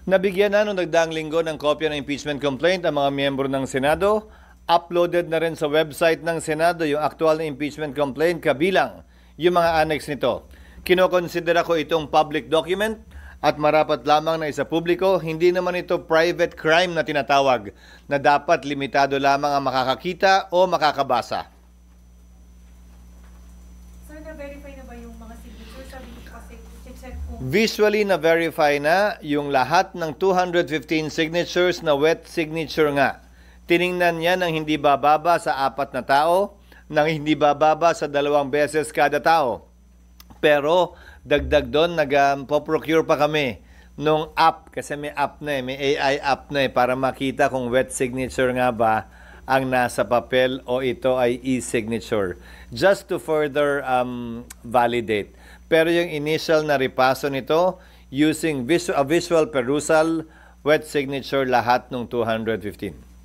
Nabigyan na noong nagdaang linggo ng kopya ng impeachment complaint ang mga miyembro ng Senado. Uploaded na rin sa website ng Senado yung aktual na impeachment complaint kabilang yung mga annex nito. Kinokonsidera ko itong public document at marapat lamang na isa publiko. Hindi naman ito private crime na tinatawag na dapat limitado lamang ang makakakita o makakabasa. Sir, na-verify na ba yung mga signatures? Sabi ko kasi check kung... Visually na-verify na yung lahat ng 215 signatures na wet signature nga. Tiningnan niya ng hindi bababa sa 4 na tao, ng hindi bababa sa 2 beses kada tao. Pero dagdag doon, nag-procure pa kami nung app, kasi may app na may AI app na para makita kung wet signature nga ba ang nasa papel o ito ay e-signature. Just to further validate. Pero yung initial na ripaso nito, using visual perusal, wet signature lahat ng 215.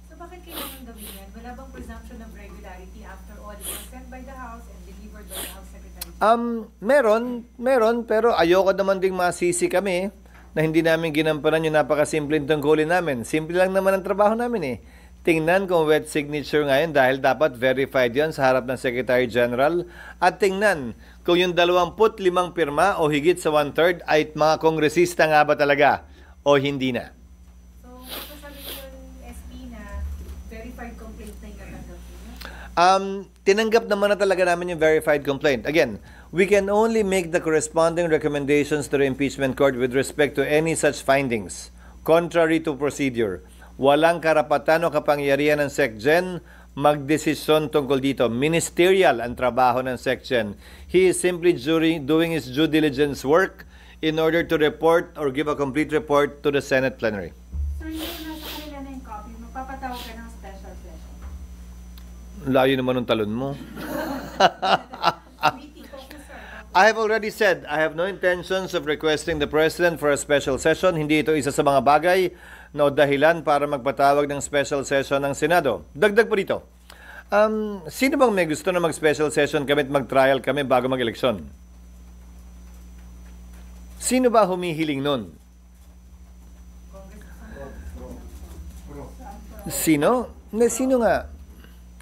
So bakit kailangan gawin yan? Wala bang presumption of regularity after all it was sent by the House and delivered by the House Secretary? Meron, pero ayoko naman ding masisi kami na hindi namin ginampanan yung napakasimpleng tungkulin namin. Simple lang naman ang trabaho namin eh. Tingnan kung wet signature ngayon dahil dapat verified yan sa harap ng Secretary General. At tingnan kung yung 25 pirma o higit sa 1/3 ay mga kongresista nga ba talaga o hindi na. So, masasabi ko yung SP na verified complaint na yung natanggap niyo? Tinanggap naman na talaga namin yung verified complaint. Again, we can only make the corresponding recommendations to the impeachment court with respect to any such findings, contrary to procedure. Walang karapatan o kapangyarihan ng SecGen magdesisyon tungkol dito. Ministerial ang trabaho ng SecGen. He is simply doing his due diligence work in order to report or give a complete report to the Senate plenary. Sir, yung nasa kanila na yung copy, magpapatawag ka ng special session. Layo naman ng talon mo. Meeting ko, sir. I have already said, I have no intentions of requesting the President for a special session. Hindi ito isa sa mga bagay na dahilan para magpatawag ng special session ng Senado. Dagdag po dito. Sino bang may gusto na mag-special session kami at mag-trial kami bago mag-eleksyon? Sino ba humihiling nun? Sino? Sino nga?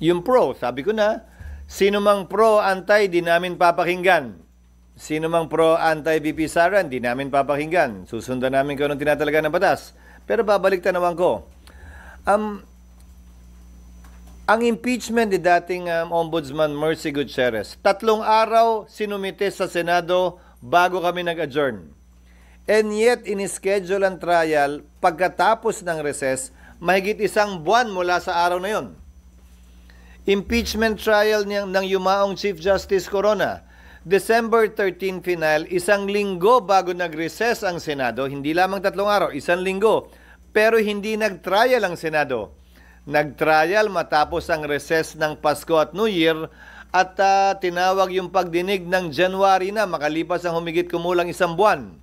Yung pro, sabi ko na. Sino mang pro, anti, di namin papakinggan. Sino mang pro, anti, VP Sara, di namin papakinggan. Susundan namin kung anong tinatalaga ng batas. Pero babalik tanawan ko. Ang impeachment ni dating Ombudsman Mercy Gutierrez, 3 araw sinumite sa Senado bago kami nag-adjourn. And yet, in-schedule ang trial pagkatapos ng recess, mahigit 1 buwan mula sa araw na yon. Impeachment trial ng yumaong Chief Justice Corona, December 13 final, 1 linggo bago nag-recess ang Senado, hindi lamang 3 araw, 1 linggo. Pero hindi nag-trial ang Senado. Nag-trial matapos ang recess ng Pasko at New Year at tinawag yung pagdinig ng January na makalipas ang humigit kumulang 1 buwan.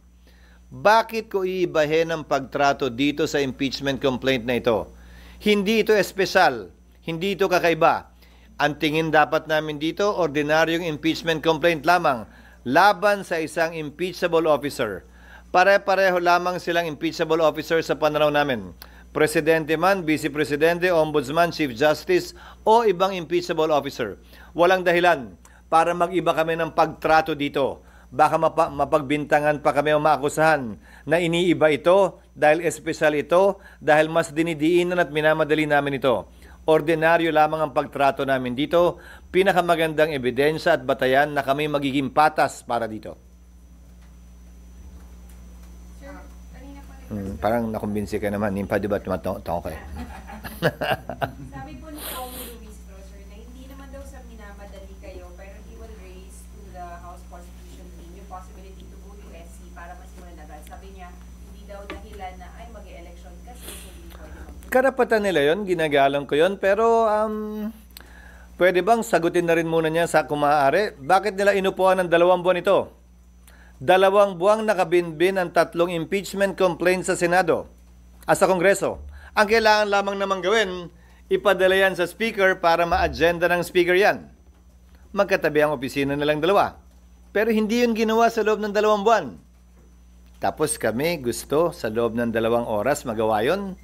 Bakit ko iibahin ang pagtrato dito sa impeachment complaint na ito? Hindi ito espesyal, hindi ito kakaiba. Ang tingin dapat namin dito, ordinaryong impeachment complaint lamang laban sa isang impeachable officer. Pare-pareho lamang silang impeachable officer sa pananaw namin. Presidente man, Vice Presidente, Ombudsman, Chief Justice o ibang impeachable officer. Walang dahilan para mag-iba kami ng pagtrato dito. Baka mapagbintangan pa kami o maakusahan na iniiba ito dahil espesyal ito, dahil mas dinidiinan at minamadali namin ito. Ordinaryo lamang ang pagtrato namin dito, pinakamagandang ebidensya at batayan na kami magiging patas para dito. Sir, kanina po Parang nakumbinsi ka naman, nimpa di ba tumatong ko eh. sabi po ni Congressman Luis sir, na hindi naman daw sa minamadali kayo, pero he will raise to the House Constitution Team yung possibility to go to SC para masimulan agad. Sabi niya, hindi daw dahilan na ay mag-election kasi hindi pwede Karapatan nila yon, ginagalang ko yon, pero pwede bang sagutin na rin muna niya sa kumaari? Bakit nila inupuan ng 2 buwan ito? 2 buwang nakabinbin ang 3 impeachment complaints sa Senado sa Kongreso. Ang kailangan lamang naman gawin, ipadala yan sa Speaker para ma-agenda ng Speaker yan. Magkatabi ang opisina nilang 2. Pero hindi yun ginawa sa loob ng 2 buwan. Tapos kami gusto sa loob ng 2 oras magawa yon.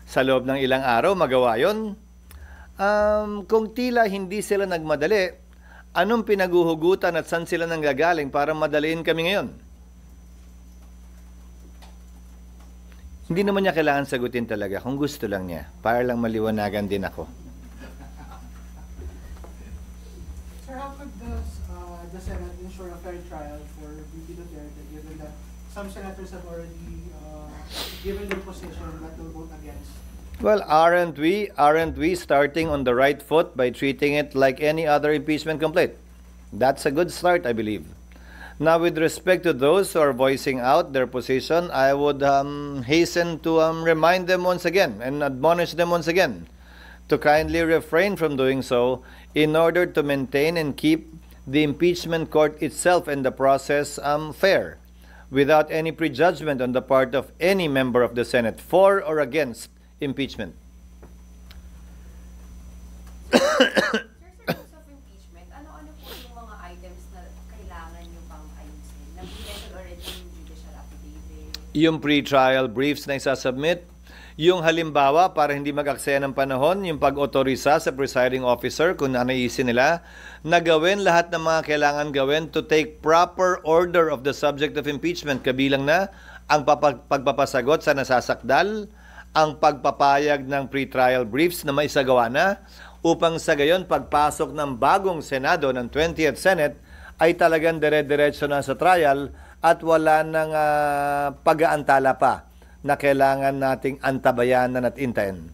Sa loob ng ilang araw magawa yon. Kung tila hindi sila nagmadali, anong pinaguhugutan at saan sila nanggagaling para madaliin kami ngayon? Hindi naman niya kailangan sagutin talaga kung gusto lang niya. Para lang maliwanagan din ako. Sir, how could the Senate ensure a fair trial for VP Duterte given that some senators have already given their position that they'll vote against? Well, aren't we starting on the right foot by treating it like any other impeachment complaint? That's a good start, I believe. Now, with respect to those who are voicing out their position, I would hasten to remind them once again and admonish them once again to kindly refrain from doing so in order to maintain and keep the impeachment court itself and the process fair, without any prejudgment on the part of any member of the Senate for or against impeachment. Sir, sa rules of impeachment, ano-ano po yung mga items na kailangan nyo pang ayusin? Nag-mention already yung judicial affidavit. Yung pre-trial briefs na isasubmit, yung halimbawa para hindi mag-aksaya ng panahon, yung pag-otorisa sa presiding officer kung nanaisin nila, na gawin lahat ng mga kailangan gawin to take proper order of the subject of impeachment, kabilang na ang pagpapasagot sa nasasakdal, ang pagpapayag ng pre-trial briefs na maisagawa na, upang sa gayon pagpasok ng bagong Senado ng 20th Senate ay talagang dire-diretso na sa trial at wala nang pag-aantala pa na kailangan nating antabayanan at intayin.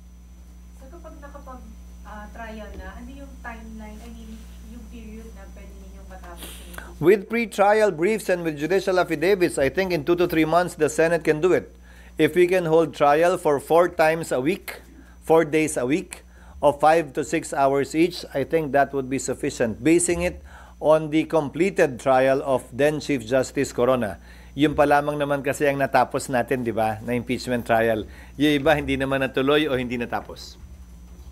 So kapag nakapag-trial na, ano yung timeline, I mean, yung period na pwede ninyong matapos yung With pre-trial briefs and with judicial affidavits, I think in 2 to 3 months, the Senate can do it. If we can hold trial for 4 times a week, 4 days a week, of 5 to 6 hours each, I think that would be sufficient. Basing it on the completed trial of then Chief Justice Corona. Yung pa lamang naman kasi ang natapos natin, di ba, na impeachment trial. Yung iba, hindi naman natuloy o hindi natapos.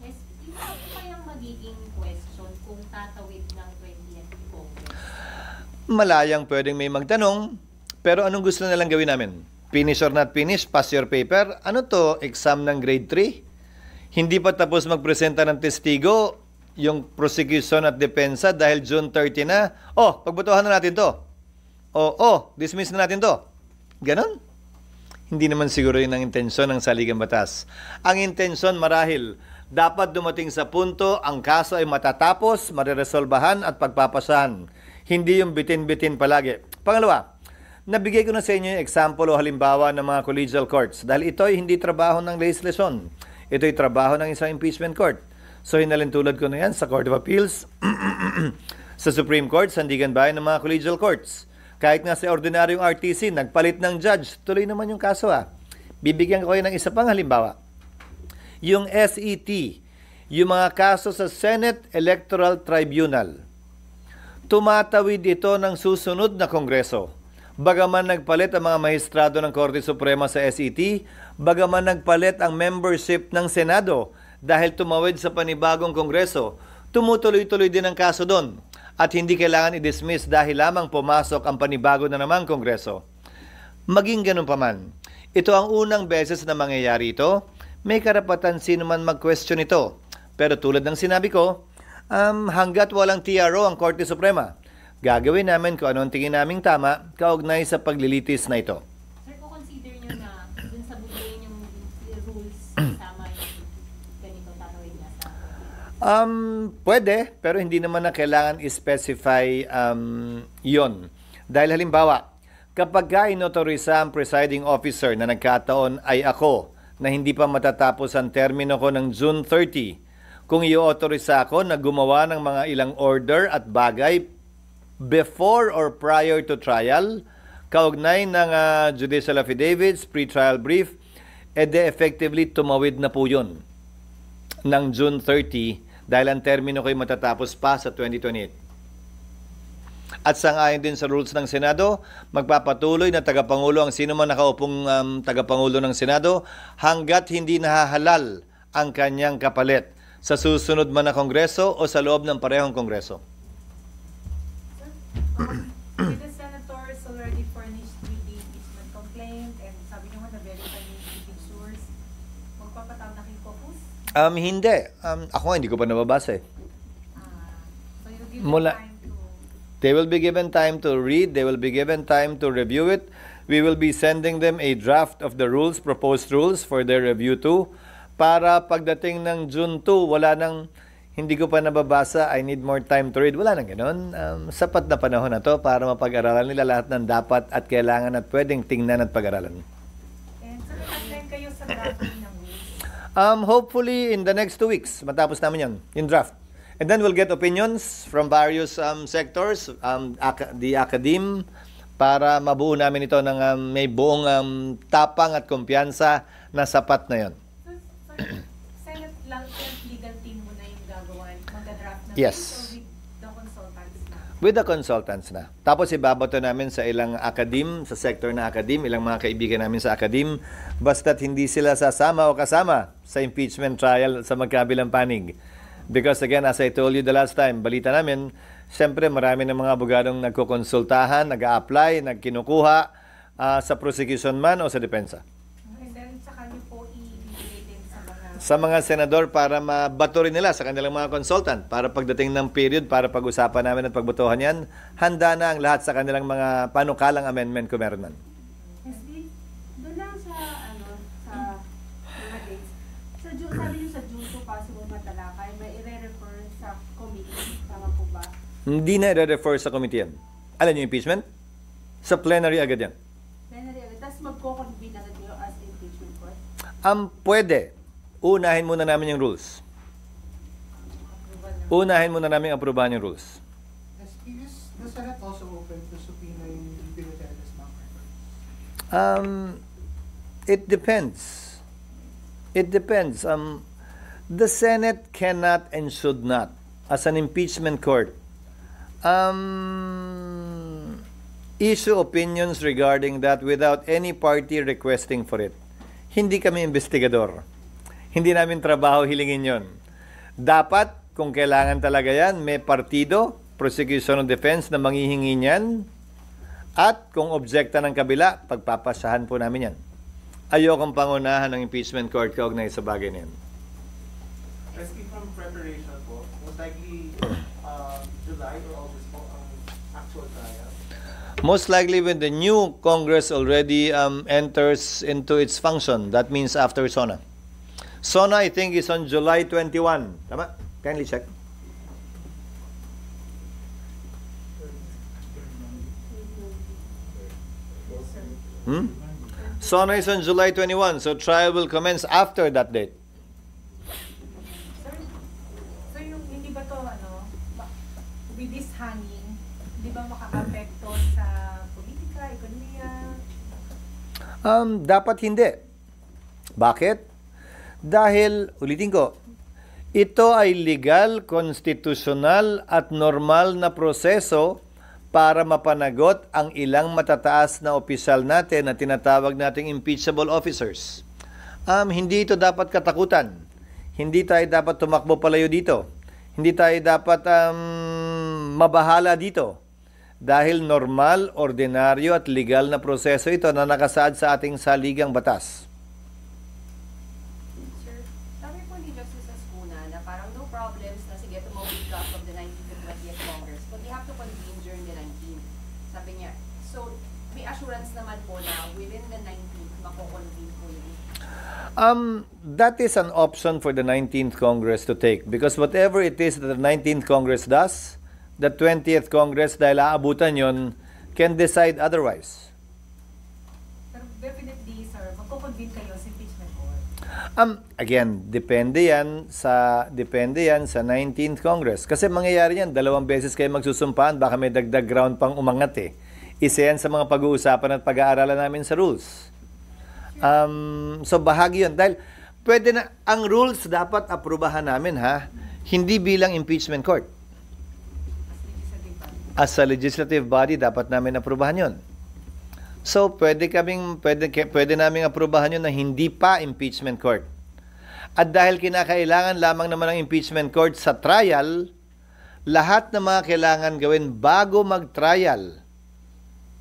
Yes, ano kayang magiging question kung tatawid ng 20th Congress? Malayang pwedeng may magtanong, pero anong gusto nilang gawin namin? Finish or not finish? Pass your paper? Ano to? Exam ng grade 3? Hindi pa tapos magpresenta ng testigo yung prosecution at depensa dahil June 30 na. Oh, pagbotohan na natin to. Dismiss na natin to. Ganon? Hindi naman siguro yun ang intensyon ng saligang batas. Ang intensyon marahil, dapat dumating sa punto ang kaso ay matatapos, mariresolbahan at pagpapasahan. Hindi yung bitin-bitin palagi. Pangalawa, nabigay ko na sa inyo yung example o halimbawa ng mga collegial courts dahil ito ay hindi trabaho ng legislasyon. Ito ay trabaho ng isang impeachment court. So hinalintulad ko na yan sa Court of Appeals, sa Supreme Court, sandigan bayan ng mga collegial courts. Kahit nga sa ordinaryong RTC, nagpalit ng judge, tuloy naman yung kaso Bibigyan ko kayo ng isa pang halimbawa. Yung SET, yung mga kaso sa Senate Electoral Tribunal. Tumatawid ito ng susunod na Kongreso. Bagaman nagpalit ang mga maestrado ng Korte Suprema sa SET, bagaman nagpalit ang membership ng Senado dahil tumawid sa panibagong Kongreso, tumutuloy-tuloy din ang kaso doon. At hindi kailangan i-dismiss dahil lamang pumasok ang panibago na namang Kongreso. Maging ganun pa man, ito ang unang beses na mangyayari ito. May karapatan sino man mag-question ito. Pero tulad ng sinabi ko, hanggat walang TRO ang Korte Suprema, gagawin namin kung anong tingin naming tama kaugnay sa paglilitis na ito. Sir, kung consider nyo na dun sa bubuin yung rules kasama yung ganito tatawid na sa Pwede, pero hindi naman na kailangan i-specify yon. Dahil halimbawa, kapag inotorisa ang presiding officer na nagkataon ay ako na hindi pa matatapos ang termino ko ng June 30, kung i-autorisa ako na gumawa ng mga ilang order at bagay before or prior to trial, kaugnay ng judicial affidavits, pre-trial brief, edi effectively tumawid na po yun ng June 30 dahil ang termino ko'y matatapos pa sa 2028. At sangayon din sa rules ng Senado, magpapatuloy na tagapangulo ang sino man nakaupong tagapangulo ng Senado hanggat hindi nahahalal ang kanyang kapalit sa susunod man na Kongreso o sa loob ng parehong Kongreso. With the senators already furnished with the impeachment Hindi. Ako hindi ko pa nababasa eh. So you give Mula- them time to... They will be given time to read. They will be given time to review it. We will be sending them a draft of the rules, proposed rules for their review too. Para pagdating ng June 2, wala nang hindi ko pa nababasa, I need more time to read. Wala nang ganoon. Sapat na panahon na to para mapag-aralan nila lahat ng dapat at kailangan at pwedeng tingnan at pag-aralan. And so nag-attend kayo sa drafting ng rules. Hopefully in the next 2 weeks, matapos namin yan, yung draft. And then we'll get opinions from various sectors, the academe, para mabuo namin ito ng may buong tapang at kumpiyansa na sapat na yon. So Senate lang, Senate legal team mo na yung gagawa, mag-draft ng Yes. rules, or with the consultants na? With the consultants na. Tapos ibabato namin sa ilang academe, sa sector na academe, ilang mga kaibigan namin sa academe, basta't hindi sila sasama o kasama sa impeachment trial sa magkabilang panig. Because again, as I told you the last time, balita namin, siyempre marami ng mga abogadong nagkukonsultahan, nag-a-apply, nagkinukuha sa prosecution man o sa depensa. And then saka niyo po i-relate din Sa mga senador para mabato rin nila sa kanilang mga consultant para pagdating ng period para pag-usapan namin at pagbotohan yan, handa na ang lahat sa kanilang mga panukalang amendment kung meron man. SD, doon lang sa sa mga dates. Sabi niyo sa June 2 possible matalakay, may i-refer sa committee, tama po ba? Hindi na i-refer sa committee yan. Alam niyo impeachment? Sa plenary agad yan. Plenary agad, tapos magko-convene agad niyo as impeachment court? Pwede. Unahin muna namin yung rules. Unahin muna namin aprubahan yung rules. Is the Senate also open to subpoena yung VP Duterte's bank records? It depends. It depends. The Senate cannot and should not, as an impeachment court, issue opinions regarding that without any party requesting for it. Hindi kami investigador. Hindi namin trabaho hilingin yon. Dapat, kung kailangan talaga yan, may partido, prosecution of defense na manghihingi niyan, at kung objekta ng kabila, pagpapasahan po namin yan. Ayokong pangunahan ng impeachment court kaugnay sa bagay na yan. Asking from preparation po, most likely July or August po ang actual trial. Most likely when the new Congress already enters into its function. That means after SONA. SONA, I think, is on July 21. Tama? Kindly check. SONA is on July 21, so trial will commence after that date. So yung hindi ba to with this hanging, hindi ba makaka-apekto sa politika, ekonomiya? Dapat hindi. Bakit? Dahil, ulitin ko, ito ay legal, konstitusyonal at normal na proseso para mapanagot ang ilang matataas na opisyal natin na tinatawag nating impeachable officers. Hindi ito dapat katakutan. Hindi tayo dapat tumakbo palayo dito. Hindi tayo dapat mabahala dito. Dahil normal, ordinaryo at legal na proseso ito na nakasaad sa ating saligang batas. Sir, sabi po ni Justice Ascuna na parang no problems na sige tumawid draft of the 19th and 20th Congress but they have to convene during the 19th. Sabi niya, so may assurance naman po na within the 19th mako-convene po yun. That is an option for the 19th Congress to take because whatever it is that the 19th Congress does, the 20th Congress, dahil aabutan yon, can decide otherwise. Pero definitely, sir, magko-convene kayo sa impeachment court. Again, depende yan sa 19th Congress. Kasi mangyayari yan, 2 beses kayo magsusumpaan, baka may dagdag ground pang umangat eh. Isa yan sa mga pag-uusapan at pag-aaralan namin sa rules. So bahagi yun. Dahil pwede na, ang rules dapat aprubahan namin ha, hindi bilang impeachment court. As a legislative body, dapat namin aprubahan yun. So, pwede naming aprubahan yun na hindi pa impeachment court. At dahil kinakailangan lamang naman ng impeachment court sa trial, lahat ng mga kailangan gawin bago mag-trial,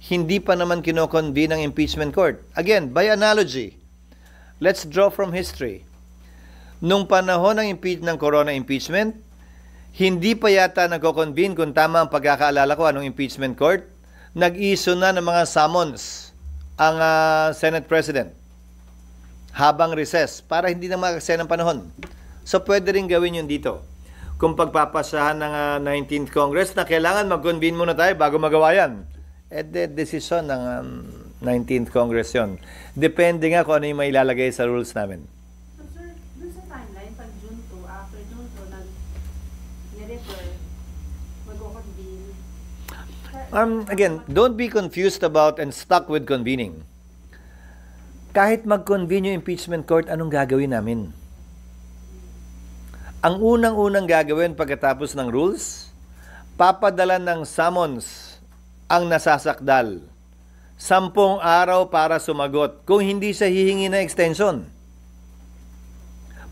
hindi pa naman kinoconvene ng impeachment court. Again, by analogy, let's draw from history. Nung panahon ng corona impeachment, hindi pa yata nagko-convene kung tama ang pagkakaalala ko anong impeachment court. Nag-issue na ng mga summons ang Senate President habang recess para hindi na makaksaya ng panahon. So pwede rin gawin yun dito. Kung pagpapasahan ng 19th Congress na kailangan mag-convene muna tayo bago magawa yan, desisyon ng 19th Congress yun. Depende nga kung ano yung may ilalagay sa rules namin. So sir, dun sa timeline, pag June 2, after June 2, nag-refer, mag-convene. Again, don't be confused about and stuck with convening. Kahit mag-convene yung impeachment court, anong gagawin namin? Ang unang-unang gagawin pagkatapos ng rules, papadala ng summons ang nasasakdal. 10 araw para sumagot kung hindi siya hihingi ng extension.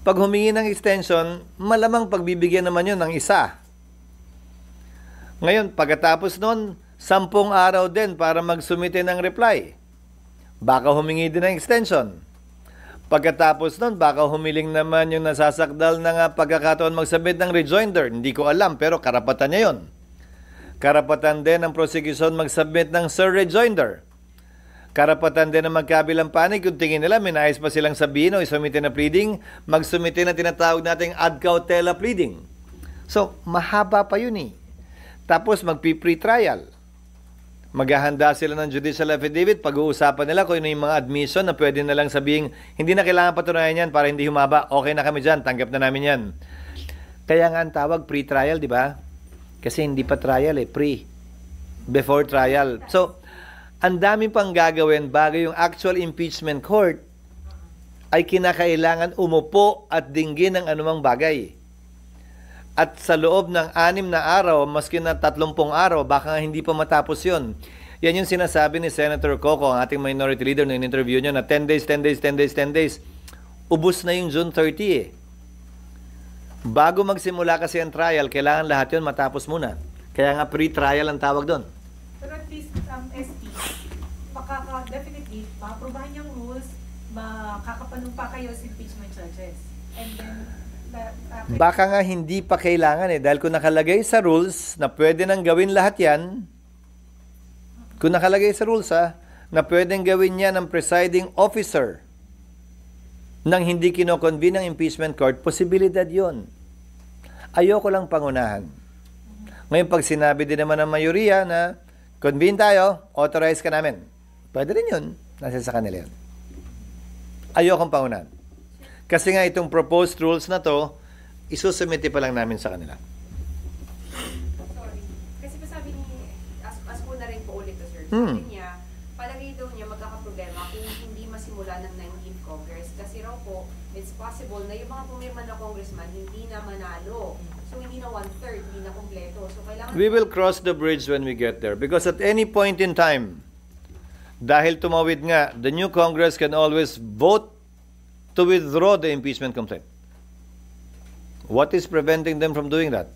Pag humingi ng extension, malamang pagbibigyan naman yun ng isa. Ngayon, pagkatapos nun, 10 araw din para magsumite ng reply. Baka humingi din ng extension. Pagkatapos nun, baka humiling naman yung nasasakdal ng pagkakataon magsabit ng rejoinder. Hindi ko alam, pero karapatan niya yun. Karapatan din ng prosecution magsubmit ng rejoinder. Karapatan din ng magkabilang panig kung tingin nila may nais pa silang sabihin o isumite na pleading, magsumite na tinatawag nating ad cautela pleading. So, mahaba pa yun eh. Tapos magpi-pre-trial. Maghahanda sila ng judicial affidavit, pag-uusapan nila kung ano yung mga admission na pwede na lang sabihin, hindi na kailangan patunayan yan para hindi humaba, okay na kami dyan, tanggap na namin yan. Kaya nga ang tawag pre-trial, di ba? Kasi hindi pa trial pre. Before trial. So, ang dami pang gagawin bago yung actual impeachment court ay kinakailangan umupo at dinggin ng anumang bagay. At sa loob ng 6 na araw, maski na 30 araw, baka nga hindi pa matapos yun. Yan yung sinasabi ni Senator Coco, ang ating minority leader, na in-interview niya na 10 days. Ubus na yung June 30 Bago magsimula kasi ang trial, kailangan lahat yun matapos muna. Kaya nga pre-trial ang tawag doon. Pero at least, ST, definitely, maaprubahan yung rules, makakapanumpa kayo sa impeachment charges. And then, baka nga hindi pa kailangan dahil kung nakalagay sa rules na pwede nang gawin lahat yan, kung nakalagay sa rules na pwedeng gawin yan ng presiding officer nang hindi kinoconvene ng impeachment court, posibilidad yon. Ayoko lang pangunahan. Ngayon pag sinabi din naman ng mayoriya na convene tayo, authorize ka namin, pwede rin yun, nasa sa kanila yun. Ayokong pangunahan. Kasi nga itong proposed rules na to, isusumite pa lang namin sa kanila. Sorry. Kasi pa sabi ni, as po na rin po ulit to sir, sabi niya, palagay daw niya magkakaproblema kung hindi masimula ng 19th Congress. Kasi raw po, it's possible na yung mga pumirma na congressman hindi na manalo. So hindi na 1/3, hindi na kompleto. So kailangan... We will cross the bridge when we get there. Because at any point in time, dahil tumawid nga, the new Congress can always vote to withdraw the impeachment complaint. What is preventing them from doing that?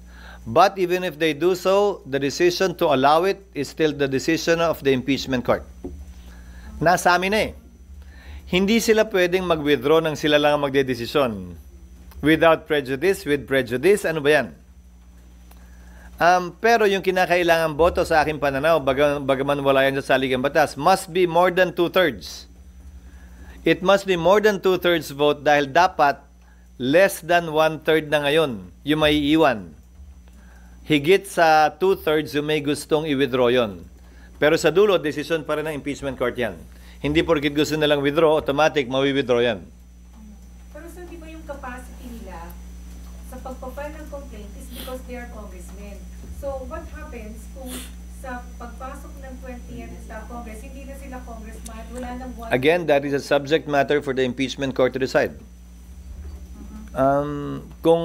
But even if they do so, the decision to allow it is still the decision of the impeachment court. Nasa amin Hindi sila pwedeng mag-withdraw nang sila lang ang magdedesisyon. Without prejudice, with prejudice, ano ba yan? Pero yung kinakailangan boto sa aking pananaw, bagaman wala yan sa saligang batas, must be more than 2/3. It must be more than 2/3 vote dahil dapat less than 1/3 na ngayon yung may iwan. Higit sa 2/3 yung may gustong i-withdraw yon. Pero sa dulo, decision pa rin ng impeachment court yan. Hindi porkit gusto nilang withdraw, automatic mawi-withdraw yan. Pero sir, di ba yung capacity nila sa pagpapile ng complaint is because they are congressmen. So what happens kung sa pagpasok ng 20th Congress, hindi na sila congressman, wala nang one... Again, that is a subject matter for the impeachment court to decide. Kung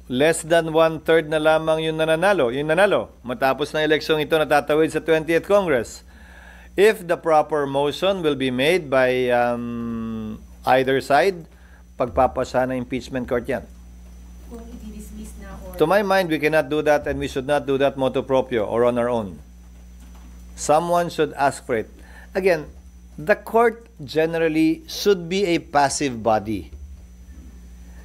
less than 1/3 na lamang yung nanalo, matapos na eleksyong ito natatawid sa 20th Congress, if the proper motion will be made by either side, pagpapasa ng impeachment court yan. Kung i-dismiss na or... To my mind, we cannot do that and we should not do that motu proprio or on our own. Someone should ask for it. Again, the court generally should be a passive body.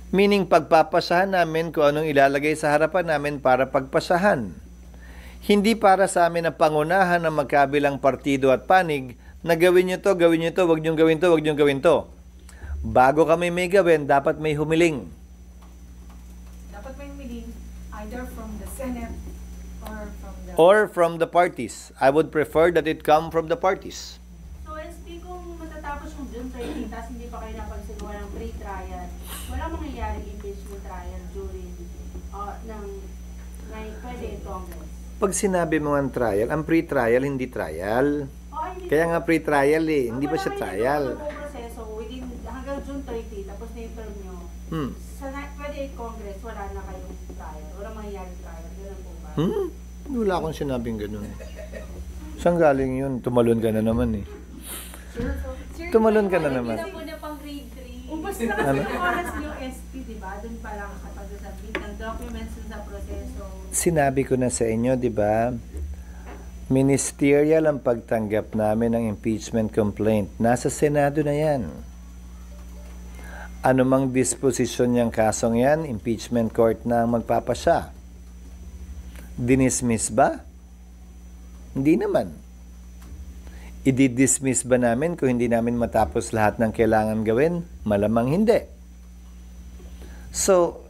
Meaning pagpapasahan namin kung anong ilalagay sa harapan namin para pagpasahan. Hindi para sa amin ang pangunahan ng magkabilang partido at panig na gawin nyo to, wag nyo gawin to, wag nyo gawin to. Bago kami may gawin, dapat may humiling. Dapat may humiling either from the Senate Or from the parties. I would prefer that it come from the parties. So, SP, kung matatapos yung June 13, tapos hindi pa kayo napagsigawa ng pre-trial, walang mangyayaring impeachment trial during pwede in Congress. Pag sinabi mo ang trial, ang pre-trial, hindi trial. Kaya nga pre-trial eh, hindi pa siya trial. Kung proseso within hanggang June 30, tapos na yung term nyo, pwede in Congress, wala na kayong trial. Walang mangyayaring trial. Ganun po ba? Wala akong sinabing ganun. Saan galing yun? Tumalon ka na naman eh. Tumalon ka na naman. Hindi na po na pang grade 3. Ubus na kasi yung oras nyo, SP, di ba? Doon pa lang sa pag-submit ng documents sa proseso. Sinabi ko na sa inyo, di ba? Ministerial ang pagtanggap namin ng impeachment complaint. Nasa Senado na yan. Anumang disposisyon niyang kasong yan, impeachment court na ang magpapasya. Dinismiss ba? Hindi naman. I-dismiss ba namin kung hindi namin matapos lahat ng kailangan gawin? Malamang hindi. So,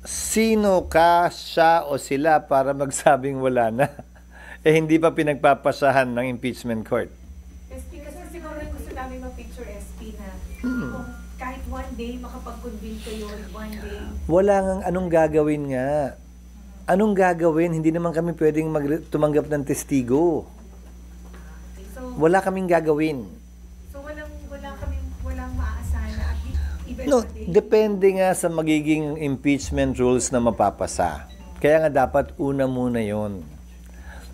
sino ka, siya o sila para magsabing wala na? Eh hindi pa pinagpapasahan ng impeachment court. SP, kasi siguro yung gusto namin ma-picture SP na kung kahit one day makapag-convene kayo in one day. Wala ngang anong gagawin nga. Anong gagawin? Hindi naman kami pwedeng tumanggap ng testigo. Okay, so, Wala kaming gagawin. so walang maaasahan na at even No, a day. depende nga sa magiging impeachment rules na mapapasa. Kaya nga dapat una muna yon.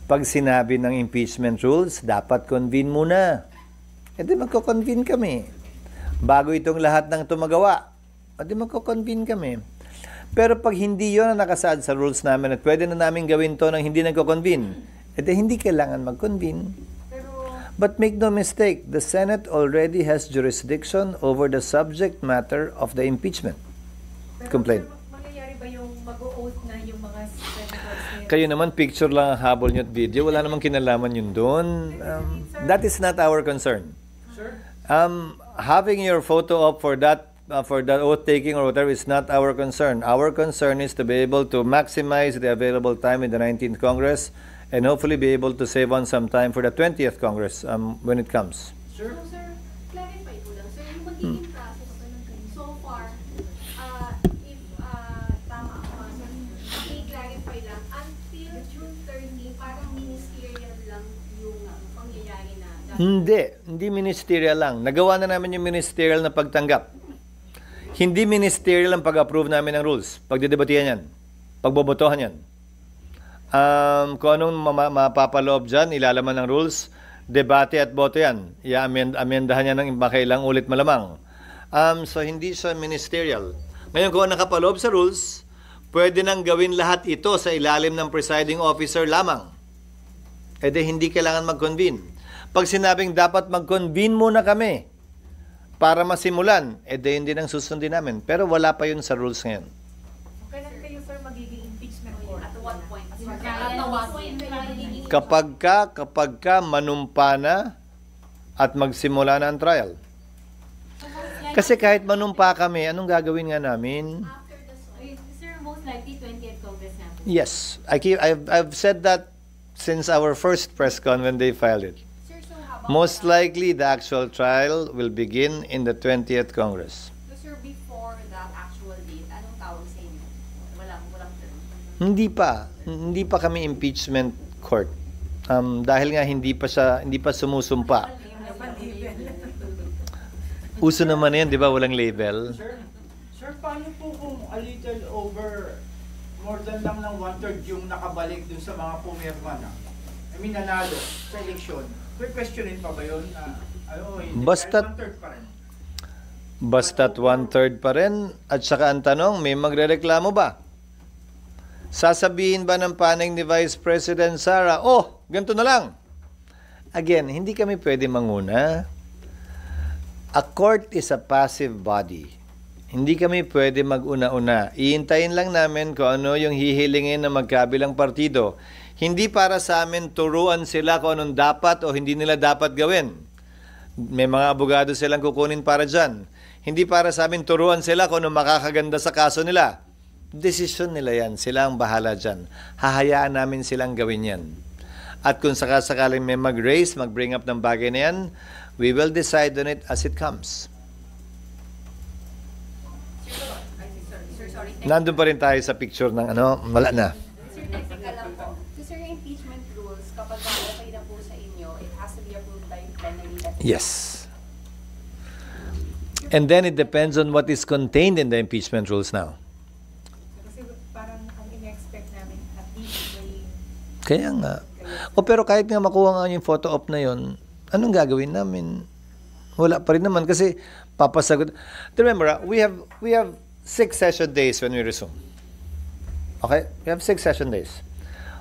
Pag sinabi ng impeachment rules, dapat convene muna. E di magko-convene kami. Bago itong lahat ng tumagawa, e di magko-convene kami. Pero pag hindi yon ang nakasaad sa rules namin at pwede na namin gawin to nang hindi nagko-convene, e di hindi kailangan mag-convene. Pero, But make no mistake, the Senate already has jurisdiction over the subject matter of the impeachment complaint. sir, mangyayari ba yung mag-o-oath na yung mga senators ngayon? Kayo naman, picture lang ang habol nyo at video. Wala namang kinalaman yun doon. That is not our concern. Sir? Having your photo up for that oath taking or whatever is not our concern. Our concern is to be able to maximize the available time in the 19th Congress and hopefully be able to save on some time for the 20th Congress when it comes. Sir? So, sir, clarify ko lang. Sir, yung magiging process so far, if tama ako, sir, i-clarify lang, until June 30, parang ministerial lang yung pangyayari na Hindi ministerial lang. Nagawa na namin yung ministerial na pagtanggap. Hindi ministerial ang pag-approve namin ng rules. Pagdidebatihan yan. Pagbobotohan yan. Kung anong mapapaloob dyan, ilalaman ng rules, debate at boto yan. Amendahan niya ng makailang ulit malamang. So, hindi siya ministerial. Ngayon, kung nakapaloob sa rules, pwede nang gawin lahat ito sa ilalim ng presiding officer lamang. E di, hindi kailangan mag-convene. Pag sinabing dapat mag-convene muna kami para masimulan, e di hindi nang susundin namin. Pero wala pa yun sa rules ngayon. Kailan kayo, sir, magiging impeachment court? At what point? Kapag ka manumpa na at magsimula na ang trial. Kasi kahit manumpa kami, anong gagawin nga namin? Sir, most likely 20th Congress na po. Yes, I've said that since our first press con when they filed it. Sir, so how about Most likely, the actual trial will begin in the 20th Congress. So, sir, before the actual date, anong tawag sa inyo? Walang term. Hindi pa kami impeachment court. Dahil nga hindi pa sumusumpa. Uso naman yan, di ba? Walang label. Sir, paano po kung a little over more than lang ng 1/3 yung nakabalik dun sa mga pumirma na? I mean, nanalo sa eleksyon. May questionin pa ba yun? Hindi. Basta't- Kahit 1/3 pa rin. Basta't 1/3 pa rin. At saka ang tanong, may magrereklamo ba? Sasabihin ba ng panig ni Vice President Sara, oh, ganito na lang. Again, hindi kami pwede manguna. A court is a passive body. Hindi kami pwede mag-una-una. Iintayin lang namin kung ano yung hihilingin ng magkabilang partido. Hindi para sa amin turuan sila kung anong dapat o hindi nila dapat gawin. May mga abogado silang kukunin para dyan. Hindi para sa amin turuan sila kung anong makakaganda sa kaso nila. Desisyon nila yan. Sila ang bahala dyan. Hahayaan namin silang gawin yan. At kung sakasakaling may mag-raise, mag-bring up ng bagay na yan, we will decide on it as it comes. Sir, sorry. Nandun pa rin tayo sa picture ng ano, wala na. Sir, technical lang po. So, sir, yung impeachment rules, kapag okay na po sa inyo, it has to be approved by plenary. Yes. And then it depends on what is contained in the impeachment rules now. Kasi parang ang in-expect namin at least may Kaya nga. O pero kahit nga makuha nga yung photo op na yon, anong gagawin namin? Wala pa rin naman kasi papasagot. Remember, we have 6 session days when we resume. Okay? We have 6 session days.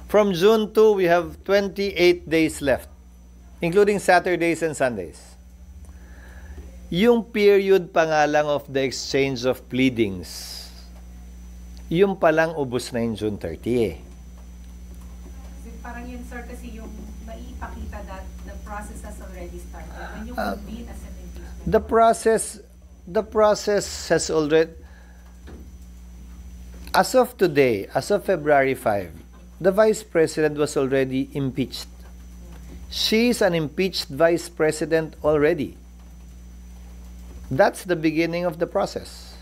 From June 2, we have 28 days left, including Saturdays and Sundays. Yung period pa nga lang of the exchange of pleadings, yung palang ubos na yung June 30 eh. kasi parang yun sir kasi yung maipakita that the process has already started. When you convene as an impeachment. The process has already, as of today, as of February 5, the Vice President was already impeached. She is an impeached Vice President already. That's the beginning of the process.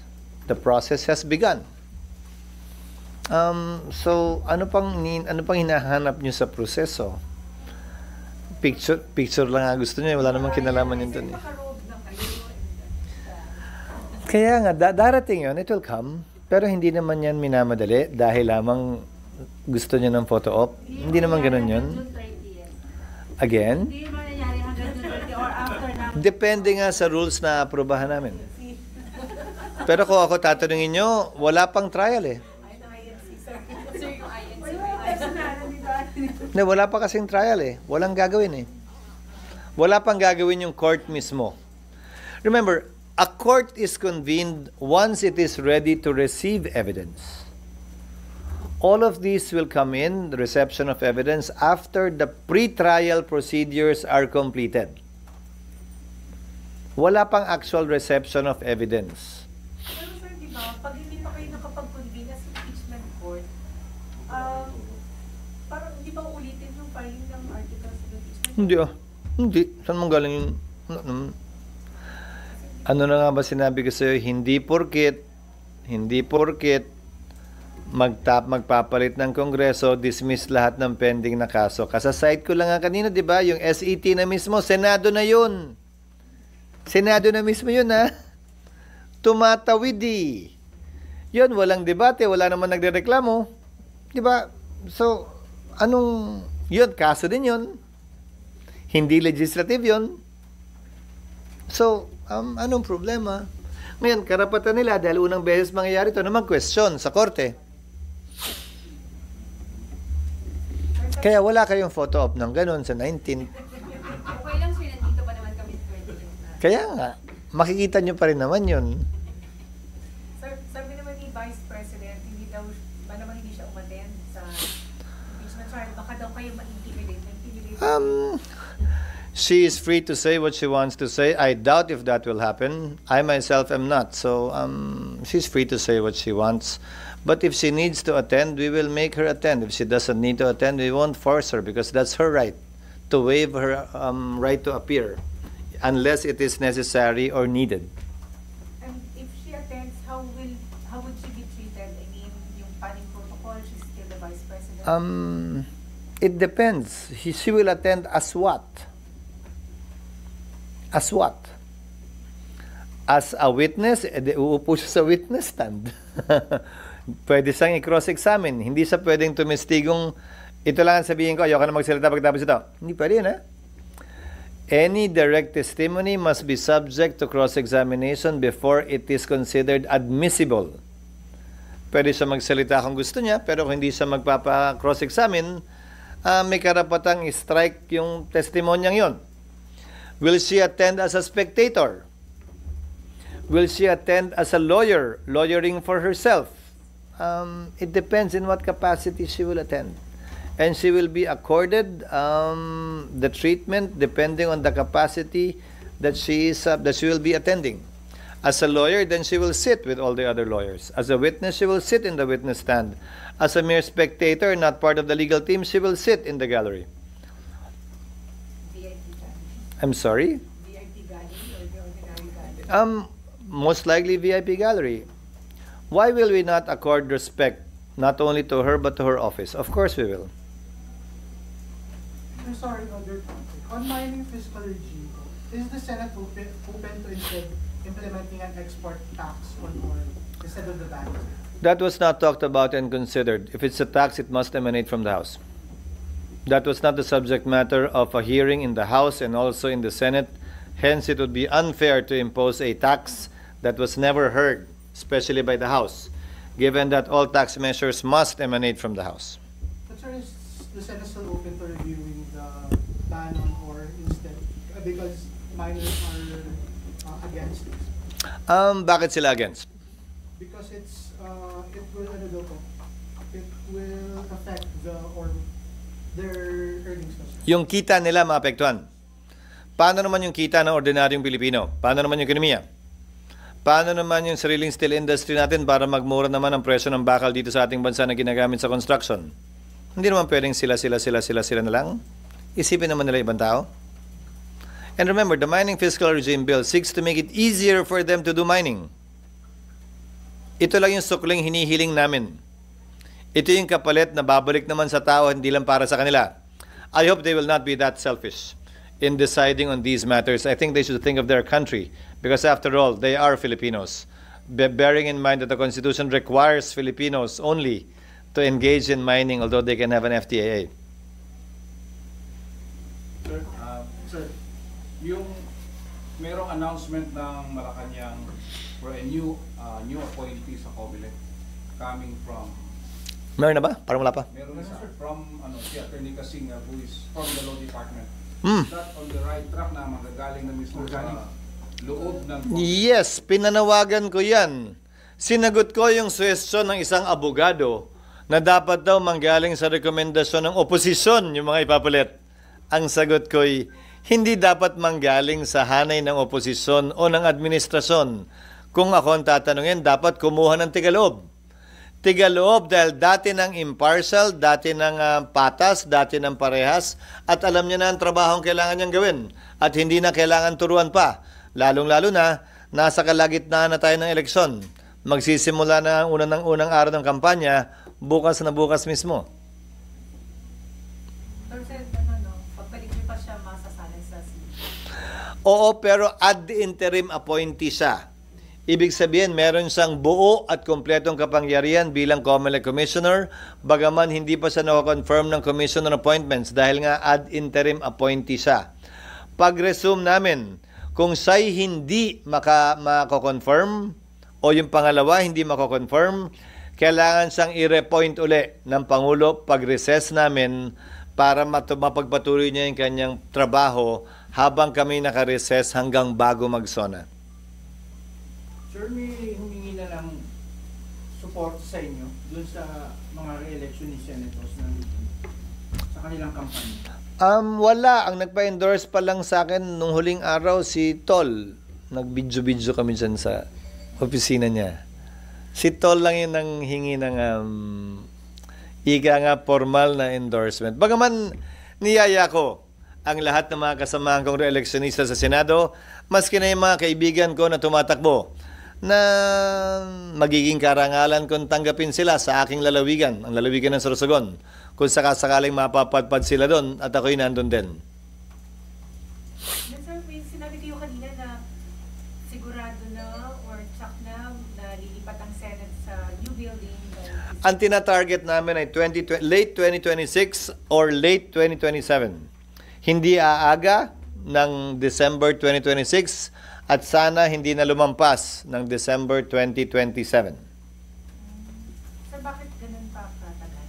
The process has begun. So ano pang hinahanap niyo sa proseso? Picture lang nga gusto niyo, wala namang kinalaman yun dun eh. Makarob na kayo. Kaya nga darating yun, it will come. Pero hindi naman yan minamadali dahil lamang gusto niya ng photo op. Hindi naman ganun yun. June 30. Again, Hindi mo nangyari hanggang June 30 or after na. depende nga sa rules na aprobahan namin. Pero kung ako tatanungin nyo, wala pang trial eh. Sir, yung INC. Hindi, wala pa kasing trial eh. Walang gagawin eh. Wala pang gagawin yung court mismo. Remember, a court is convened once it is ready to receive evidence. All of these will come in, the reception of evidence, after the pre-trial procedures are completed. Wala pang actual reception of evidence. Pero sir, di ba, pag hindi pa kayo nakapag-convene as impeachment court, parang hindi ba ulitin yung filing ng articles of impeachment? Hindi ah. Hindi. Saan mong galing yung... Ano na nga ba sinabi ko sa'yo? Hindi porket magpapalit ng Kongreso, dismiss lahat ng pending na kaso. Kasasite ko lang nga kanina, di ba? Yung SET na mismo, Senado na yun. Senado na mismo yun, ha? Tumatawid, eh. Yun, walang debate, wala naman nagrereklamo. Di ba? So, yun, kaso din yun. Hindi legislative yun. So, anong problema? Ngayon, karapatan nila dahil unang beses mangyayari ito na mag-question sa korte. Kaya wala kayong photo op ng ganun sa 19. Okay lang sir, nandito pa naman kami 20 Kaya nga, makikita nyo pa rin naman yun. Sir, sabi naman ni Vice President, hindi siya umattend sa impeachment trial. Baka daw kayo ma-intimidate. She is free to say what she wants to say. I doubt if that will happen. I myself am not. So, she's free to say what she wants. But if she needs to attend, we will make her attend. If she doesn't need to attend, we won't force her because that's her right to waive her right to appear unless it is necessary or needed. And if she attends, how would she be treated? I mean, yung panning protocol, she's still the Vice President? It depends. She will attend as what? As what? As a witness, uupo siya sa witness stand. Pwede siyang i-cross-examine. Hindi siya pwedeng tumistigong, ito lang ang sabihin ko, ayoko na magsalita pagkatapos ito. Hindi pwede yun, ha? Any direct testimony must be subject to cross-examination before it is considered admissible. Pwede siya magsalita kung gusto niya, pero kung hindi siya magpapa-cross-examine, may karapatang i-strike yung testimonyang yon. Will she attend as a spectator? Will she attend as a lawyer, lawyering for herself? It depends in what capacity she will attend. And she will be accorded the treatment depending on the capacity that she will be attending. As a lawyer, then she will sit with all the other lawyers. As a witness, she will sit in the witness stand. As a mere spectator, not part of the legal team, she will sit in the gallery. VIP gallery. I'm sorry? VIP gallery or the ordinary gallery? Most likely VIP gallery. Why will we not accord respect not only to her but to her office? Of course we will. I'm sorry, other topic. On mining fiscal regime, is the Senate open to instead implementing an export tax on oil instead of the ban? That was not talked about and considered. If it's a tax, it must emanate from the House. That was not the subject matter of a hearing in the House and also in the Senate. Hence, it would be unfair to impose a tax that was never heard, especially by the House, given that all tax measures must emanate from the House. But sir, is the Senate still open to reviewing the ban on oil instead? Because miners are against this. Bakit sila against? Because it will affect their earnings. Yung kita nila maapektuhan. Paano naman yung kita ng ordinaryong Pilipino? Paano naman yung ekonomiya? Paano naman yung sariling steel industry natin para magmura naman ang presyo ng bakal dito sa ating bansa na ginagamit sa construction? Hindi naman pwedeng sila na lang. Isipin naman nila ibang tao. And remember, the mining fiscal regime bill seeks to make it easier for them to do mining. Ito lang yung sukling hinihiling namin. Ito yung kapalit na babalik naman sa tao, hindi lang para sa kanila. I hope they will not be that selfish in deciding on these matters. I think they should think of their country because after all, they are Filipinos. Bearing in mind that the Constitution requires Filipinos only to engage in mining although they can have an FTAA. Sir, yung merong announcement ng Malacanang for a new appointee sa COMELEC coming from... Meron na ba? Parang wala pa. Meron na sir, from si Attorney Casing who is from the law department. Mm. Is that on the right track na magagaling na mismo sa loob ng COMELEC? Yes, pinanawagan ko yan. Sinagot ko yung suwestyon ng isang abogado na dapat daw manggaling sa rekomendasyon ng oposisyon yung mga ipapalit. Ang sagot ko'y hindi dapat manggaling sa hanay ng oposisyon o ng administrasyon. Kung ako ang tatanungin, dapat kumuha ng tigaloob. Tigaloob dahil dati ng impartial, dati ng patas, dati ng parehas, at alam niya na ang trabaho ang kailangan niyang gawin. At hindi na kailangan turuan pa. Lalong-lalo na, nasa kalagitnaan na tayo ng eleksyon. Magsisimula na ang unang araw ng kampanya, bukas na bukas mismo. Pagbalik niyo pa siya masasanay sa Oo, pero ad interim appointee siya. Ibig sabihin, meron siyang buo at kompletong kapangyarihan bilang COMELEC Commissioner, bagaman hindi pa siya nakakonfirm ng Commission on Appointments dahil nga ad interim appointee siya. Pag-resume namin, kung siya'y hindi makakonfirm o yung pangalawa hindi makakonfirm, kailangan siyang i-repoint uli ng Pangulo pag-recess namin para mapagpatuloy niya yung kanyang trabaho habang kami naka-recess hanggang bago mag-SONA. Sir, may humingi na lang support sa inyo dun sa mga re-election ni Senators sa kanilang kampanya. Wala. Ang nagpa-endorse pa lang sa akin nung huling araw si Tol. Nag-video kami dyan sa opisina niya. Si Tol lang yun ang hingi ng formal na endorsement. Bagaman niyaya ko ang lahat ng mga kasamahan kong re-electionista sa Senado, maski na yung mga kaibigan ko na tumatakbo, na magiging karangalan kung tanggapin sila sa aking lalawigan, ang lalawigan ng Sorsogon, kung sakasakaling mapapadpad sila doon at ako'y nandun din. Sir, may sinabi kayo kanina na sigurado na or check na lilipat ang Senate sa new building. Ang tina-target namin ay late 2026 or late 2027. Hindi aaga ng December 2026 at sana hindi na lumampas ng December 2027. Sir, bakit ganun pa katagal?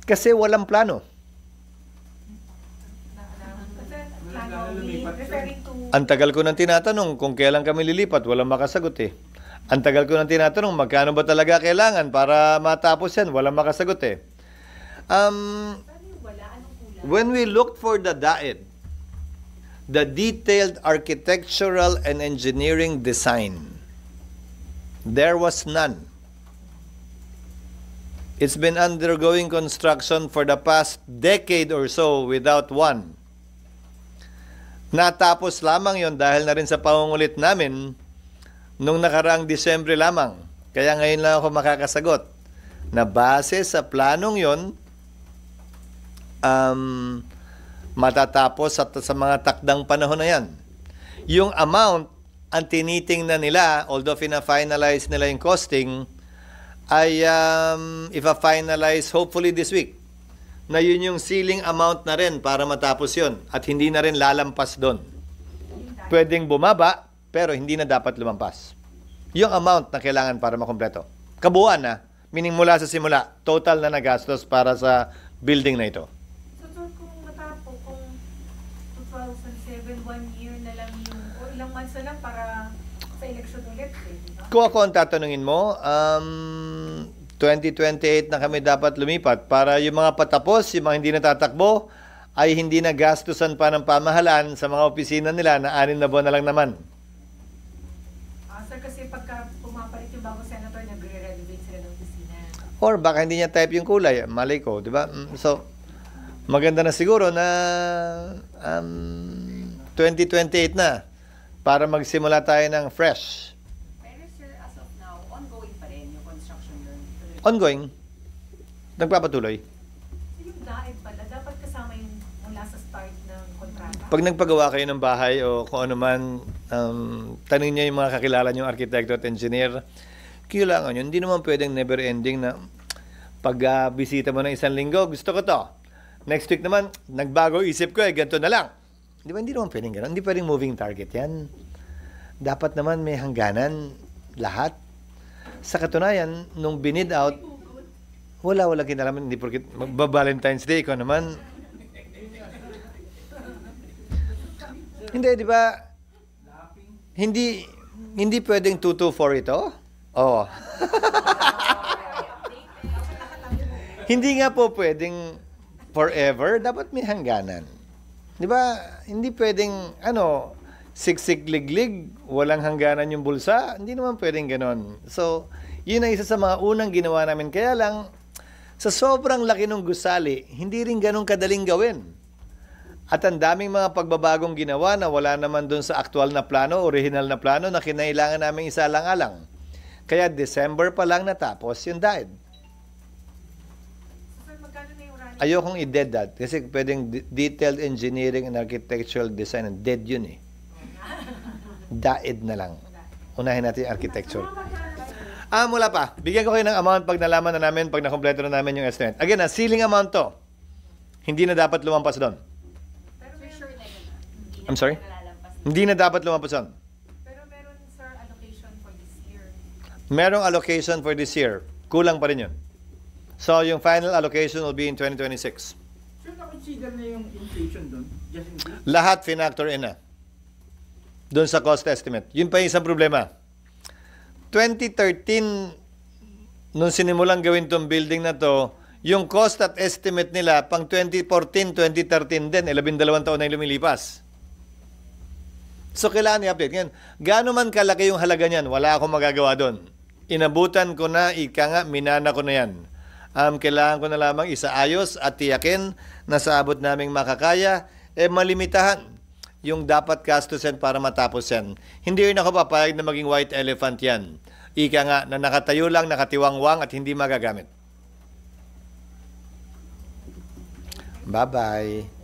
Kasi walang plano. Plano, referring to Ang tagal ko nang tinatanong kung kailan kami lilipat, walang makasagot eh. Ang tagal ko nang tinatanong magkano ba talaga kailangan para matapos yan, walang makasagot eh. When we looked for the DAED, the detailed architectural and engineering design, there was none. It's been undergoing construction for the past decade or so without one. Natapos lamang yon dahil na rin sa pangungulit namin nung nakaraang Disyembre lamang. Kaya ngayon lang ako makakasagot na base sa planong yon, matatapos sa mga takdang panahon na yan. Yung amount, ang tinitingnan nila, although fina-finalize nila yung costing, ay ipa-finalize hopefully this week. Na yun yung ceiling amount na rin para matapos yun. At hindi na rin lalampas doon. Pwedeng bumaba, pero hindi na dapat lumampas. Yung amount na kailangan para makumpleto. Kabuuan na, meaning mula sa simula, total na nagastos para sa building na ito. So, sir, kung matapos, kung 2007, 1 year na lang yung, o ilang months na lang para sa election ulit, eh, di ba? Kung ako ang tatanungin mo, 2028 na kami dapat lumipat para yung mga patapos, yung mga hindi natatakbo, ay hindi na gastusan pa ng pamahalaan sa mga opisina nila na 6 na buwan na lang naman. Sir, kasi pagka pumapalit yung bagong senator, nagre-renovate sila ng opisina. Or baka hindi niya type yung kulay, malay ko, di ba? So, maganda na siguro na 2028 na para magsimula tayo ng fresh. Pero sir, as of now, ongoing pa rin yung construction yun. Ongoing. Nagpapatuloy. So, yung DAED pala, dapat kasama yung mula sa start ng kontrata. Pag nagpagawa kayo ng bahay o kung ano man, tanong niya yung mga kakilala niyong arkitekto at engineer, kailangan yun. Hindi naman pwedeng never ending na pag bisita mo ng 1 linggo, gusto ko to. Next week naman, nagbago isip ko ganito na lang. Di ba? Hindi naman pwedeng gano'n. Hindi pwedeng moving target yan. Dapat naman may hangganan lahat. Sa katunayan, nung binid out, wala kinalaman. Hindi porkit Valentine's Day ko naman. Hindi, di ba? Hindi pwedeng 224 ito? Oo. Hindi nga po pwedeng forever. Dapat may hangganan. Di ba? Hindi pwedeng, siksik-liglig, walang hangganan yung bulsa. Hindi naman pwedeng ganon. So, yun ang isa sa mga unang ginawa namin. Kaya lang, sa sobrang laki ng gusali, hindi rin ganon kadaling gawin. At ang daming mga pagbabagong ginawa na wala naman dun sa aktual na plano, original na plano, na kinailangan namin isa lang-alang. Kaya December pa lang natapos yung DAED. Ayokong i-dead that. Kasi pwedeng detailed engineering and architectural design. Dead yun eh. DAED na lang. Unahin natin yung architecture. Mula pa. Bigyan ko kayo ng amount pag nalaman na namin, pag nakompleto na namin yung estimate. Again, ceiling amount to. Hindi na dapat lumampas doon. I'm sorry? Hindi na dapat lumampas doon. Pero meron, sir, allocation for this year. Merong allocation for this year. Kulang pa rin yun. So, yung final allocation will be in 2026. Sure, na-consider na yung inflation doon? Just in case? Lahat finactor in na. Doon sa cost estimate. Yun pa yung isang problema. 2013, nung sinimulang gawin tong building na to, yung cost at estimate nila pang 2014, 2013 din, 12 taon na yung lumilipas. So, kailangan i-update. Ngayon, gaano man kalaki yung halaga niyan, wala akong magagawa doon. Inabutan ko na, minana ko na yan. Kailangan ko na lamang isaayos at tiyakin na sa abot naming makakaya, malimitahan yung dapat gastusin para matapos yan. Hindi rin ako papayag na maging white elephant yan. Ika nga na nakatayo lang, nakatiwangwang at hindi magagamit. Bye-bye.